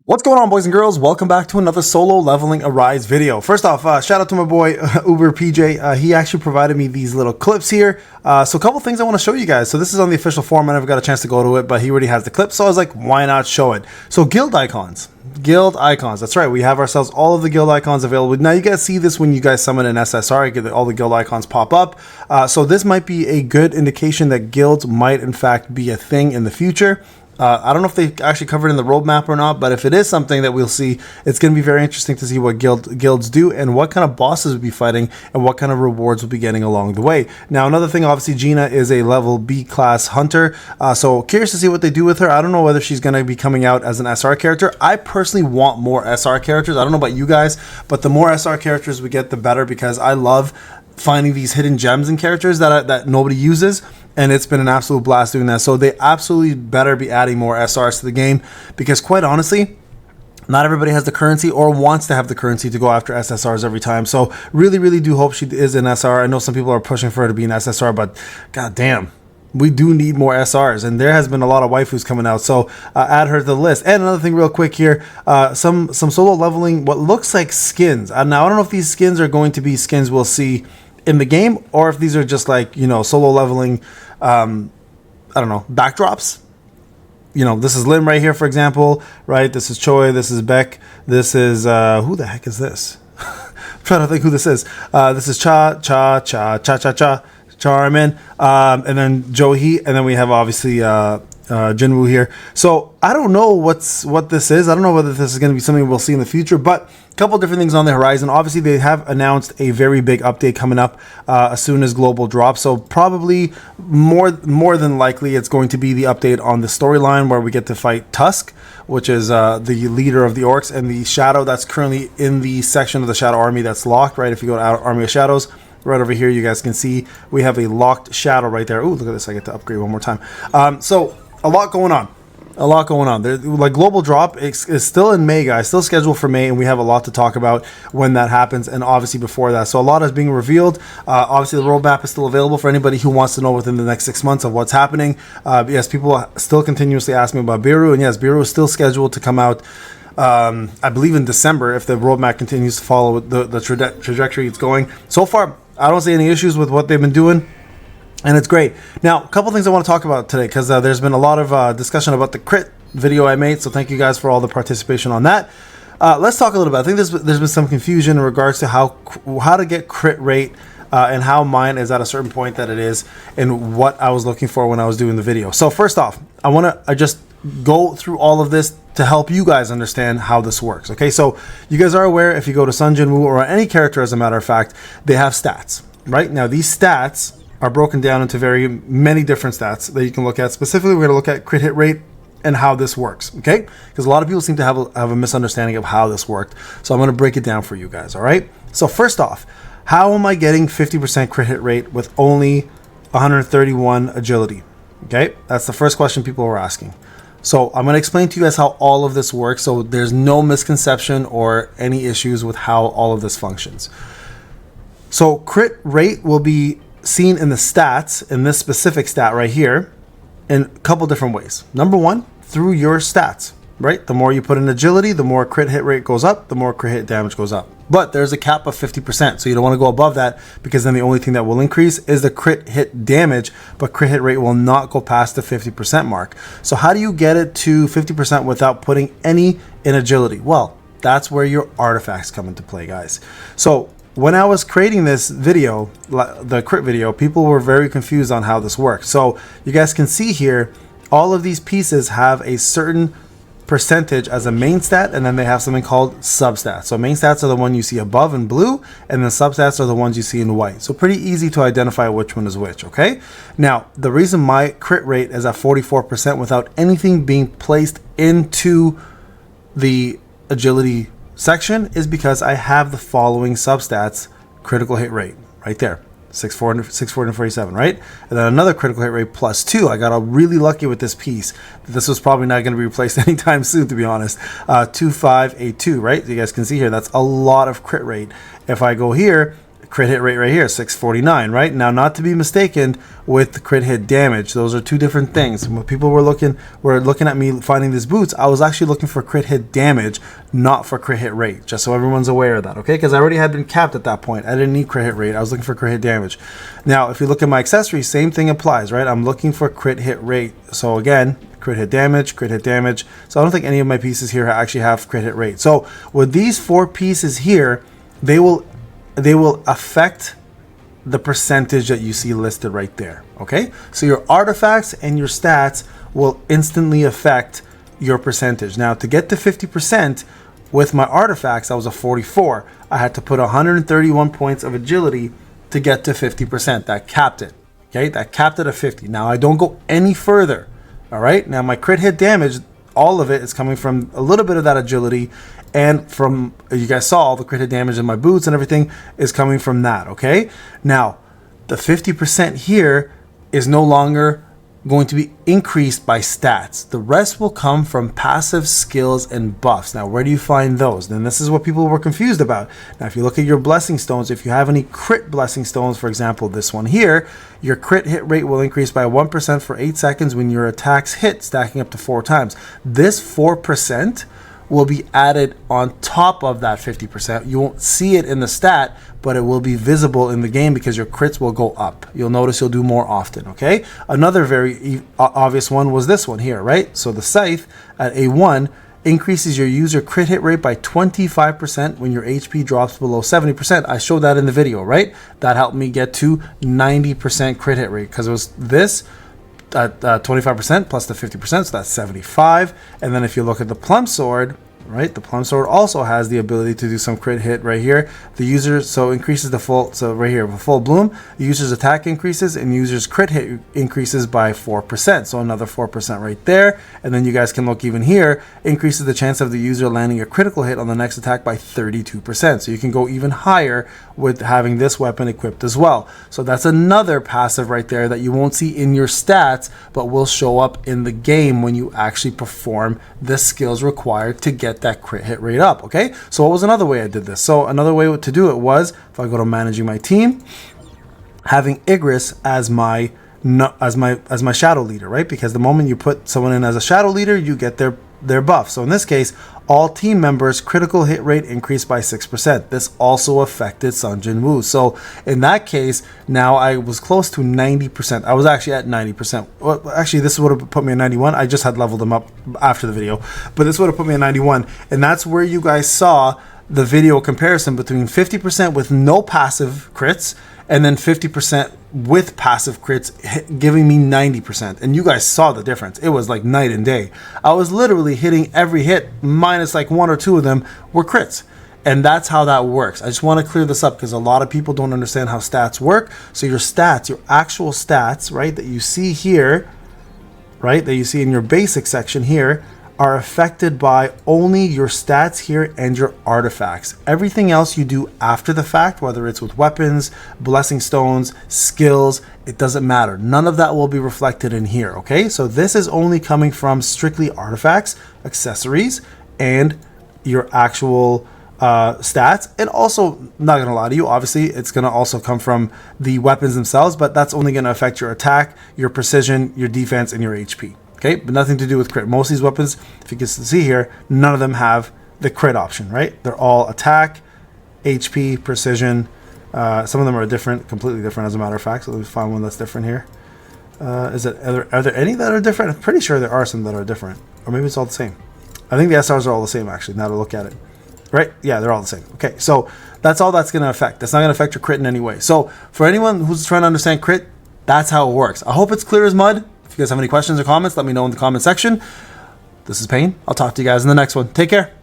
What's going on, boys and girls? Welcome back to another solo leveling Arise video. First off, shout out to my boy Uber PJ. He actually provided me these little clips here. So a couple things I want to show you guys. So this is on the official forum. I never got a chance to go to it, but he already has the clip. So I was like, why not show it? So guild icons. Guild icons. That's right. We have ourselves all of the guild icons available. Now you guys see this when you guys summon an SSR. You get all the guild icons pop up. So this might be a good indication that guilds might in fact be a thing in the future. I don't know if they actually covered it in the roadmap or not, but if it is something that we'll see, it's going to be very interesting to see what guilds do and what kind of bosses we'll be fighting and what kind of rewards we'll be getting along the way. Now, another thing, obviously, Gina is a level B class hunter, so curious to see what they do with her. I don't know whether she's going to be coming out as an SR character. I personally want more SR characters. I don't know about you guys, but the more SR characters we get, the better, because I love finding these hidden gems in characters that nobody uses, and it's been an absolute blast doing that. So they absolutely better be adding more SRs to the game, because quite honestly, not everybody has the currency or wants to have the currency to go after SSRs every time. So really do hope she is an SR. I know some people are pushing for her to be an SSR, but god damn, we do need more SRs, and there has been a lot of waifus coming out, so add her to the list. And another thing real quick here, some solo leveling, what looks like skins. Now I don't know if these skins are going to be skins we'll see in the game, or if these are just like, you know, solo leveling, I don't know, backdrops. You know, this is Lim right here, for example, right? This is Choi, this is Beck, this is, who the heck is this? I'm trying to think who this is. This is Charmin, and then Johi, and then we have obviously Jinwoo here. So I don't know what this is. I don't know whether this is going to be something we'll see in the future, but a couple different things on the horizon. Obviously, they have announced a very big update coming up as soon as global drops. So probably more than likely, it's going to be the update on the storyline where we get to fight Tusk, which is the leader of the orcs, and the shadow that's currently in the section of the Shadow Army that's locked. Right, if you go to Army of Shadows. Right over here, you guys can see we have a locked shadow right there. Ooh, look at this. I get to upgrade one more time. So a lot going on. There, like global drop is still in May, guys. Still scheduled for May, and we have a lot to talk about when that happens, and obviously before that. So a lot is being revealed. Obviously, the roadmap is still available for anybody who wants to know within the next 6 months of what's happening. Yes, people still continuously ask me about Biru, and yes, Biru is still scheduled to come out, I believe, in December, if the roadmap continues to follow the trajectory it's going. So far, I don't see any issues with what they've been doing, and it's great. Now, a couple things I want to talk about today, because there's been a lot of discussion about the crit video I made, so thank you guys for all the participation on that. Let's talk a little bit. I think there's been some confusion in regards to how to get crit rate and how mine is at a certain point that it is, and what I was looking for when I was doing the video. So first off, I just go through all of this to help you guys understand how this works. Okay, so you guys are aware, if you go to Sun Jinwoo or any character, as a matter of fact, they have stats. Right now, these stats are broken down into very many different stats that you can look at. Specifically, we're going to look at crit hit rate and how this works. Okay, because a lot of people seem to have a misunderstanding of how this worked. So I'm going to break it down for you guys. All right. So first off, how am I getting 50% crit hit rate with only 131 agility? Okay, that's the first question people are asking. So I'm going to explain to you guys how all of this works, so there's no misconception or any issues with how all of this functions. So crit rate will be seen in the stats, in this specific stat right here, in a couple different ways. Number one, through your stats, right? The more you put in agility, the more crit hit rate goes up, the more crit hit damage goes up. But there's a cap of 50%, so you don't want to go above that, because then the only thing that will increase is the crit hit damage, but crit hit rate will not go past the 50% mark. So how do you get it to 50% without putting any in agility? Well, that's where your artifacts come into play, guys. So when I was creating this video, the crit video, people were very confused on how this works. So you guys can see here, all of these pieces have a certain percentage as a main stat, and then they have something called substats. So main stats are the one you see above in blue, and then substats are the ones you see in white. So pretty easy to identify which one is which. Okay, now the reason my crit rate is at 44% without anything being placed into the agility section is because I have the following substats: critical hit rate right there, 647, right? And then another critical hit rate +2. I got really lucky with this piece. This was probably not going to be replaced anytime soon, to be honest. 2582, right? You guys can see here, that's a lot of crit rate. If I go here, crit hit rate right here, 649, right? Now, not to be mistaken with the crit hit damage. Those are two different things. When people were looking at me finding these boots, I was actually looking for crit hit damage, not for crit hit rate, just so everyone's aware of that, okay? Because I already had been capped at that point. I didn't need crit hit rate. I was looking for crit hit damage. Now, if you look at my accessories, same thing applies, right? I'm looking for crit hit rate. So again, crit hit damage, crit hit damage. So I don't think any of my pieces here actually have crit hit rate. So with these 4 pieces here, they will affect the percentage that you see listed right there, okay? So your artifacts and your stats will instantly affect your percentage. Now, to get to 50% with my artifacts, I was a 44. I had to put 131 points of agility to get to 50%. That capped it, okay? That capped it at 50. Now, I don't go any further, all right? Now, my crit hit damage, all of it is coming from a little bit of that agility, and from, you guys saw all the crit hit damage in my boots and everything is coming from that, okay? Now, the 50% here is no longer going to be increased by stats. The rest will come from passive skills and buffs. Now, where do you find those? Then this is what people were confused about. Now, if you look at your blessing stones, if you have any crit blessing stones, for example, this one here, your crit hit rate will increase by 1% for 8 seconds when your attacks hit, stacking up to 4 times. This 4% will be added on top of that 50%. You won't see it in the stat, but it will be visible in the game because your crits will go up. You'll notice you'll do more often, okay? Another very obvious one was this one here, right? So the Scythe at A1 increases your user crit hit rate by 25% when your HP drops below 70%. I showed that in the video, right? That helped me get to 90% crit hit rate because it was this at 25% plus the 50%, so that's 75. And then if you look at the Plum Sword, right, the Plum Sword also has the ability to do some crit hit right here. The user so increases the full, so right here, the full bloom, the user's attack increases and user's crit hit increases by 4%. So another 4% right there. And then you guys can look even here, increases the chance of the user landing a critical hit on the next attack by 32%. So you can go even higher with having this weapon equipped as well. So that's another passive right there that you won't see in your stats, but will show up in the game when you actually perform the skills required to get that crit hit rate up, okay? So what was another way I did this? So another way to do it was, if I go to managing my team, having Igris as my shadow leader, right? Because the moment you put someone in as a shadow leader, you get their buff. So in this case, all team members' critical hit rate increased by 6%. This also affected Sun Jin Woo. So in that case, now I was close to 90%. I was actually at 90%. Well, actually, this would have put me at 91. I just had leveled them up after the video, but this would have put me at 91. And that's where you guys saw the video comparison between 50% with no passive crits and then 50% with passive crits, giving me 90%. And you guys saw the difference. It was like night and day. I was literally hitting every hit, minus like 1 or 2 of them were crits. And that's how that works. I just want to clear this up because a lot of people don't understand how stats work. So your stats, your actual stats, right, that you see here, right, that you see in your basic section here, are affected by only your stats here and your artifacts. Everything else you do after the fact, whether it's with weapons, blessing stones, skills, it doesn't matter. None of that will be reflected in here, okay? So this is only coming from strictly artifacts, accessories, and your actual stats. And also, not gonna lie to you, obviously it's gonna also come from the weapons themselves, but that's only gonna affect your attack, your precision, your defense, and your HP. Okay, but nothing to do with crit. Most of these weapons, if you can see here, none of them have the crit option, right? They're all attack, HP, precision. Some of them are different, completely different as a matter of fact. So let me find one that's different here. Are there any that are different? I'm pretty sure there are some that are different. Or maybe it's all the same. I think the SRs are all the same actually, now to look at it. Right? Yeah, they're all the same. Okay, so that's all that's going to affect. That's not going to affect your crit in any way. So for anyone who's trying to understand crit, that's how it works. I hope it's clear as mud. If you guys have any questions or comments, let me know in the comment section. This is Payne. I'll talk to you guys in the next one. Take care.